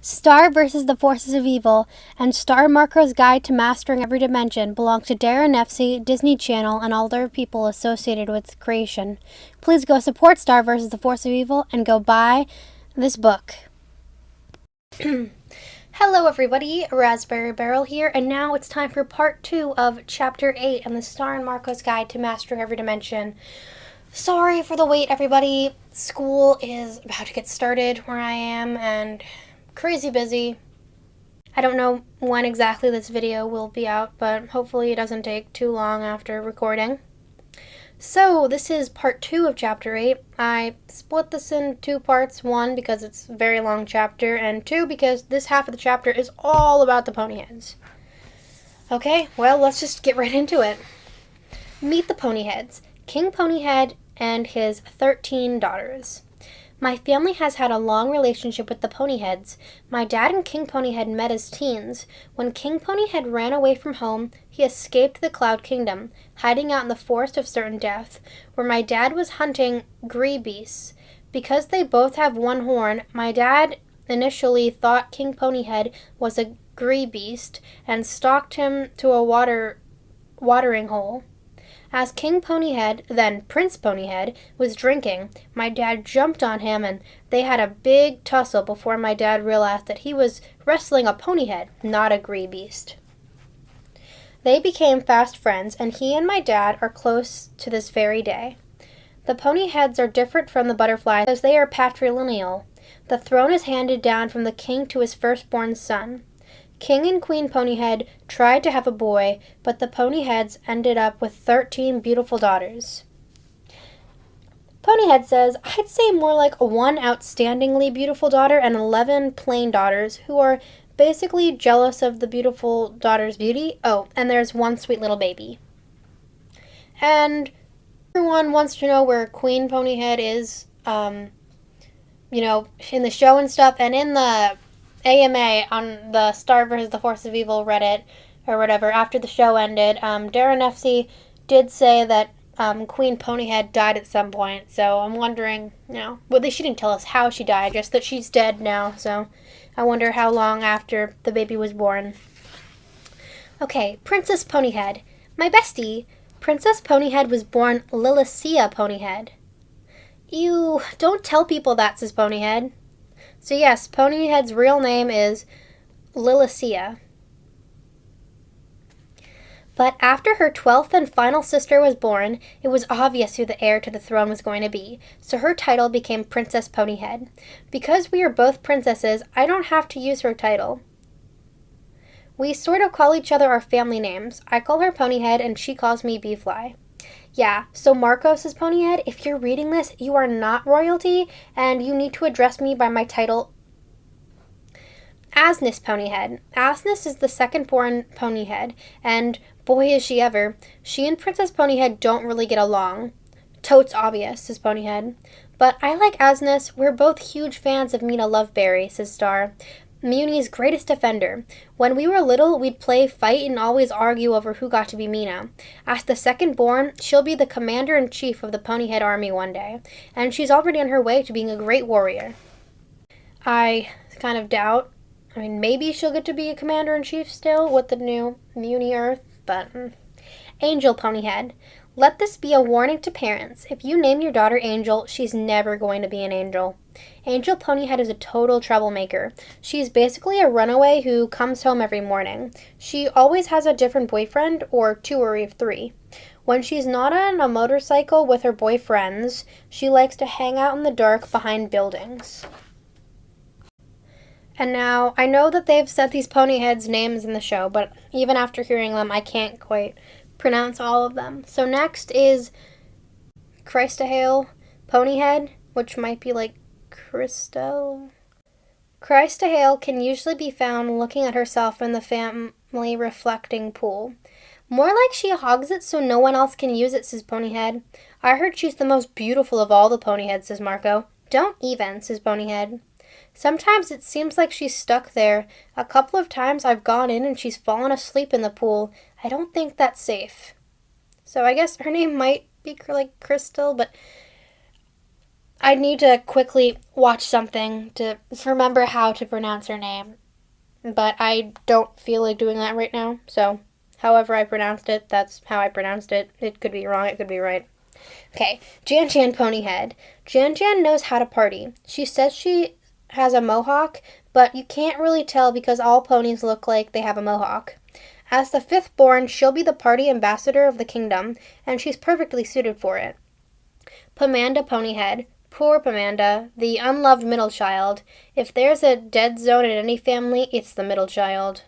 Star versus the Forces of Evil and Star Marco's Guide to Mastering Every Dimension belong to daron, nefcy, Disney Channel, and all other people associated with its creation. Please go support Star versus the Force of Evil and go buy this book. Hello everybody, Raspberry Barrel here, and now it's time for part 2 of Chapter 8 and the Star and Marco's Guide to Mastering Every Dimension. Sorry for the wait, everybody. School is about to get started where I am, and crazy busy. I don't know when exactly this video will be out, but hopefully it doesn't take too long after recording. So, this is part 2 of Chapter 8. I split this in 2 parts. 1, because it's a very long chapter, and 2, because this half of the chapter is all about the ponyheads. Okay, well, let's just get right into it. Meet the Ponyheads, King Ponyhead and his 13 daughters. My family has had a long relationship with the Ponyheads. My dad and King Ponyhead met as teens. When King Ponyhead ran away from home, he escaped the Cloud Kingdom, hiding out in the Forest of Certain Death, where my dad was hunting beasts. Because they both have one horn, my dad initially thought King Ponyhead was a beast and stalked him to a watering hole. As King Ponyhead, then Prince Ponyhead, was drinking, my dad jumped on him and they had a big tussle before my dad realized that he was wrestling a ponyhead, not a beast. They became fast friends, and he and my dad are close to this very day. The Ponyheads are different from the butterflies as they are patrilineal. The throne is handed down from the king to his firstborn son. King and Queen Ponyhead tried to have a boy, but the Ponyheads ended up with 13 beautiful daughters. Ponyhead says, I'd say more like 1 outstandingly beautiful daughter and 11 plain daughters who are basically jealous of the beautiful daughter's beauty. Oh, and there's 1 sweet little baby. And everyone wants to know where Queen Ponyhead is, in the show and stuff, and in the AMA on the Star vs. the Force of Evil Reddit or whatever, after the show ended, daron nefcy did say that Queen Ponyhead died at some point, so I'm wondering, she didn't tell us how she died, just that she's dead now, so I wonder how long after the baby was born. Okay, Princess Ponyhead. My bestie, Princess Ponyhead was born Lilicia Ponyhead. Ew, don't tell people that, says Ponyhead. So yes, Ponyhead's real name is Lilicia. But after her 12th and final sister was born, it was obvious who the heir to the throne was going to be, so her title became Princess Ponyhead. Because we are both princesses, I don't have to use her title. We sort of call each other our family names. I call her Ponyhead and she calls me Beefly. Yeah, so Marco, says Ponyhead, if you're reading this, you are not royalty, and you need to address me by my title, Asness Ponyhead. Asness is the second-born Ponyhead, and boy is she ever. She and Princess Ponyhead don't really get along. Totes obvious, says Ponyhead. But I like Asness. We're both huge fans of Mina Loveberry, says Star. Muni's greatest defender. When we were little, we'd play, fight, and always argue over who got to be Mina. As the second-born, she'll be the commander-in-chief of the Ponyhead army one day, and she's already on her way to being a great warrior. I kind of doubt. Maybe she'll get to be a commander-in-chief still with the new Muni Earth, but Angel Ponyhead. Let this be a warning to parents. If you name your daughter Angel, she's never going to be an angel. Angel Ponyhead is a total troublemaker. She's basically a runaway who comes home every morning. She always has a different boyfriend, or 2 or 3. When she's not on a motorcycle with her boyfriends, she likes to hang out in the dark behind buildings. And now, I know that they've said these Ponyheads' names in the show, but even after hearing them, I can't quite pronounce all of them. So next is Christahale Ponyhead, which might be like Christo. Christahale can usually be found looking at herself in the family reflecting pool. More like she hogs it so no one else can use it, says Ponyhead. I heard she's the most beautiful of all the Ponyheads, says Marco. Don't even, says Ponyhead. Sometimes it seems like she's stuck there. A couple of times I've gone in and she's fallen asleep in the pool. I don't think that's safe. So I guess her name might be like Crystal, but I need to quickly watch something to remember how to pronounce her name. But I don't feel like doing that right now, so however I pronounced it, that's how I pronounced it. It could be wrong, it could be right. Okay, Jan Ponyhead. Jan knows how to party. She says she has a mohawk, but you can't really tell because all ponies look like they have a mohawk. As the fifth born, she'll be the party ambassador of the kingdom, and she's perfectly suited for it. Pamanda Ponyhead. Poor Pamanda, the unloved middle child. If there's a dead zone in any family, it's the middle child.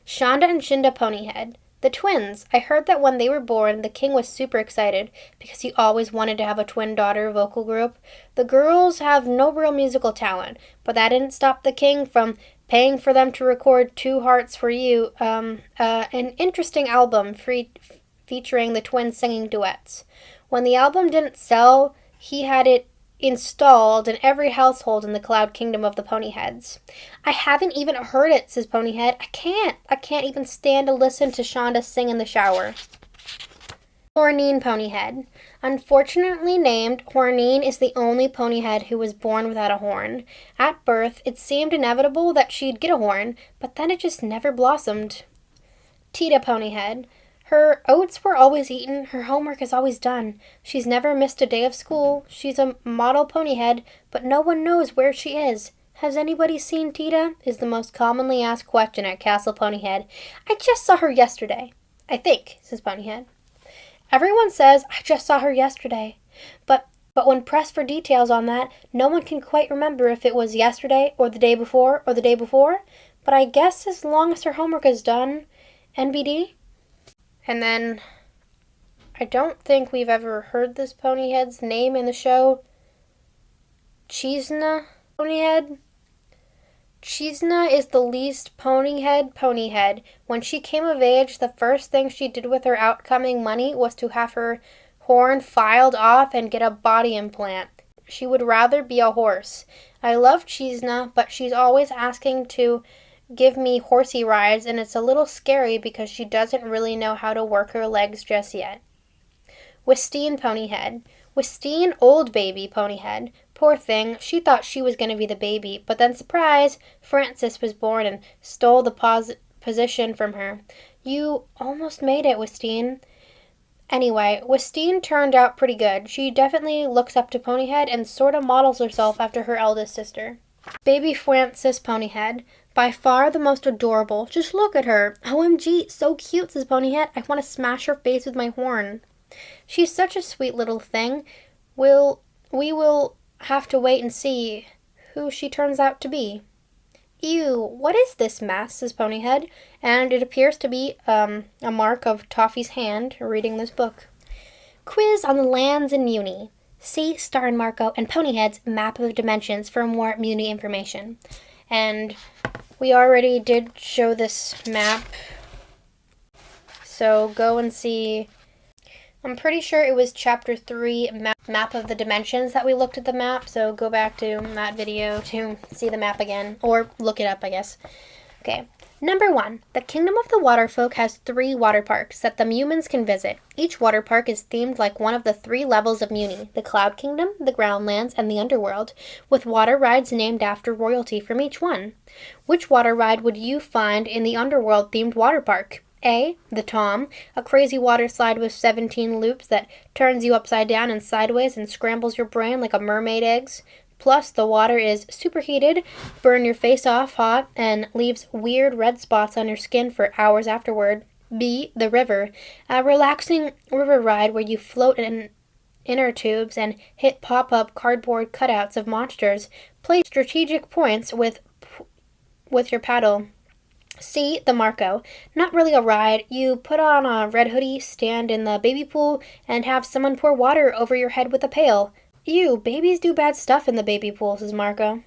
Shonda and Shinda Ponyhead. The twins. I heard that when they were born, the king was super excited because he always wanted to have a twin daughter vocal group. The girls have no real musical talent, but that didn't stop the king from paying for them to record Two Hearts for You, an interesting album featuring the twins singing duets. When the album didn't sell, he had it installed in every household in the Cloud Kingdom of the Ponyheads. I haven't even heard it, says Ponyhead. I can't even stand to listen to Shonda sing in the shower. Hornine Ponyhead. Unfortunately named, Hornine is the only Ponyhead who was born without a horn. At birth, it seemed inevitable that she'd get a horn, but then it just never blossomed. Tita Ponyhead. Her oats were always eaten, her homework is always done. She's never missed a day of school. She's a model Ponyhead, but no one knows where she is. Has anybody seen Tita? Is the most commonly asked question at Castle Ponyhead. I just saw her yesterday. I think, says Ponyhead. Everyone says, I just saw her yesterday. But when pressed for details on that, no one can quite remember if it was yesterday or the day before or the day before. But I guess as long as her homework is done, NBD. And then, I don't think we've ever heard this Ponyhead's name in the show. Chisna Ponyhead? Chisna is the least Ponyhead. When she came of age, the first thing she did with her outcoming money was to have her horn filed off and get a body implant. She would rather be a horse. I love Chisna, but she's always asking to give me horsey rides, and it's a little scary because she doesn't really know how to work her legs just yet. Wistine Ponyhead. Wistine, old baby Ponyhead. Poor thing, she thought she was going to be the baby, but then surprise, Francis was born and stole the position from her. You almost made it, Wistine. Anyway, Wistine turned out pretty good. She definitely looks up to Ponyhead and sort of models herself after her eldest sister. Baby Francis Ponyhead. By far the most adorable. Just look at her. OMG, so cute, says Ponyhead. I want to smash her face with my horn. She's such a sweet little thing. We will have to wait and see who she turns out to be. Ew, what is this mess, says Ponyhead, and it appears to be a mark of Toffee's hand reading this book. Quiz on the lands in Muni. See Star and Marco and Ponyhead's map of dimensions for more Muni information. And we already did show this map, so go and see. I'm pretty sure it was chapter 3, map of the dimensions, that we looked at the map, so go back to that video to see the map again, or look it up, I guess. Okay, number 1. The Kingdom of the Waterfolk has 3 water parks that the humans can visit. Each water park is themed like one of the 3 levels of Muni, the Cloud Kingdom, the Groundlands, and the Underworld, with water rides named after royalty from each one. Which water ride would you find in the Underworld-themed water park? A. The Tom, a crazy water slide with 17 loops that turns you upside down and sideways and scrambles your brain like a mermaid eggs. Plus, the water is superheated, burn your face off hot, and leaves weird red spots on your skin for hours afterward. B. The River, a relaxing river ride where you float in inner tubes and hit pop-up cardboard cutouts of monsters. Place strategic points with your paddle. C. The Marco. Not really a ride. You put on a red hoodie, stand in the baby pool, and have someone pour water over your head with a pail. Ew, babies do bad stuff in the baby pool, says Marco.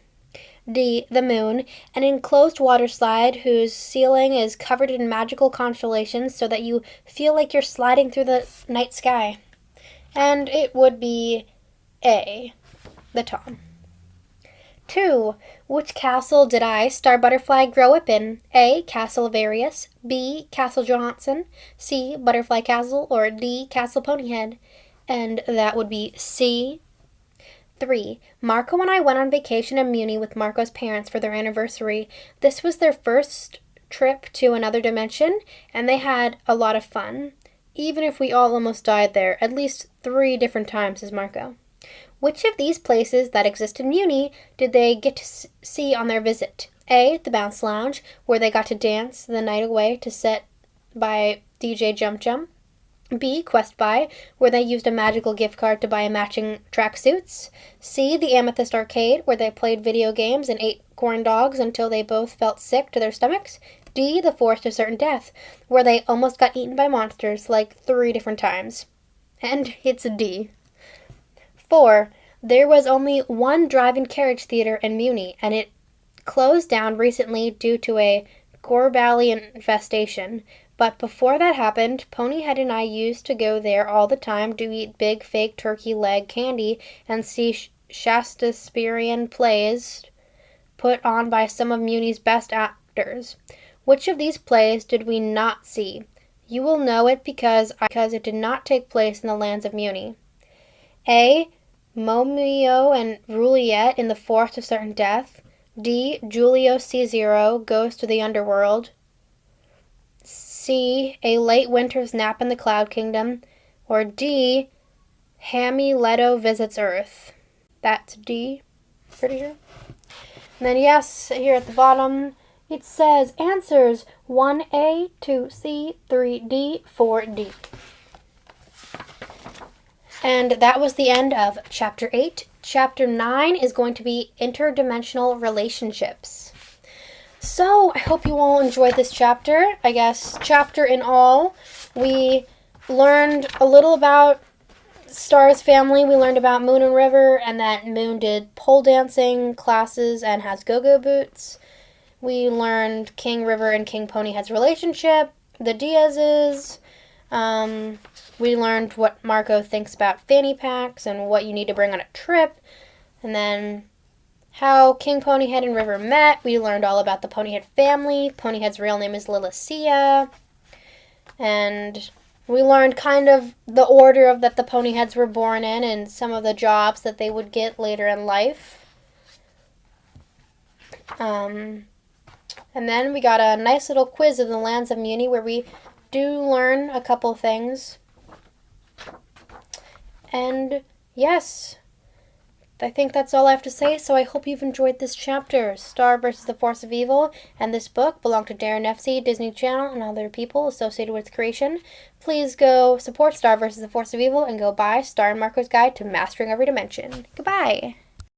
D. The Moon. An enclosed water slide whose ceiling is covered in magical constellations so that you feel like you're sliding through the night sky. And it would be A. The Tom. 2. Which castle did I, Star Butterfly, grow up in? A. Castle Various, B. Castle Johnson, C. Butterfly Castle, or D. Castle Ponyhead? And that would be C. 3. Marco and I went on vacation in Muni with Marco's parents for their anniversary. This was their first trip to another dimension, and they had a lot of fun. Even if we all almost died there, at least 3 different times, says Marco. Which of these places that exist in Muni did they get to see on their visit? A. The Bounce Lounge, where they got to dance the night away to set by DJ Jump Jump. B. Quest Buy, where they used a magical gift card to buy matching tracksuits. C. The Amethyst Arcade, where they played video games and ate corn dogs until they both felt sick to their stomachs. D. The Forest of Certain Death, where they almost got eaten by monsters like 3 different times. And it's a D. 4. There was only one drive-in carriage theater in Muni, and it closed down recently due to a gorbally infestation. But before that happened, Ponyhead and I used to go there all the time to eat big fake turkey leg candy and see Shakespearean plays put on by some of Muni's best actors. Which of these plays did we not see? You will know it because it did not take place in the lands of Muni. A. Momio and Juliet in the Forest of Certain Death. D. Julio C0 goes to the underworld. C. A late winter's nap in the Cloud Kingdom. Or D. Hammy Leto visits Earth. That's D, pretty sure. And then yes, here at the bottom, it says answers 1A, 2C, 3D, 4D. And that was the end of Chapter 8. Chapter 9 is going to be interdimensional relationships. So, I hope you all enjoyed this chapter. I guess, chapter in all, we learned a little about Star's family. We learned about Moon and River, and that Moon did pole dancing classes and has go-go boots. We learned King River and King Ponyhead's relationship, the Diaz's. We learned what Marco thinks about fanny packs and what you need to bring on a trip. And then how King Ponyhead and River met. We learned all about the Ponyhead family. Ponyhead's real name is Lilicia. And we learned kind of the order of that the Ponyheads were born in and some of the jobs that they would get later in life. And then we got a nice little quiz of the lands of Muni where we do learn a couple things. And yes, I think that's all I have to say, so I hope you've enjoyed this chapter. Star versus the Force of Evil, and this book belong to Daron, Nefcy, Disney Channel, and other people associated with its creation. Please go support Star versus the Force of Evil and go buy Star and Marco's Guide to Mastering Every Dimension. Goodbye!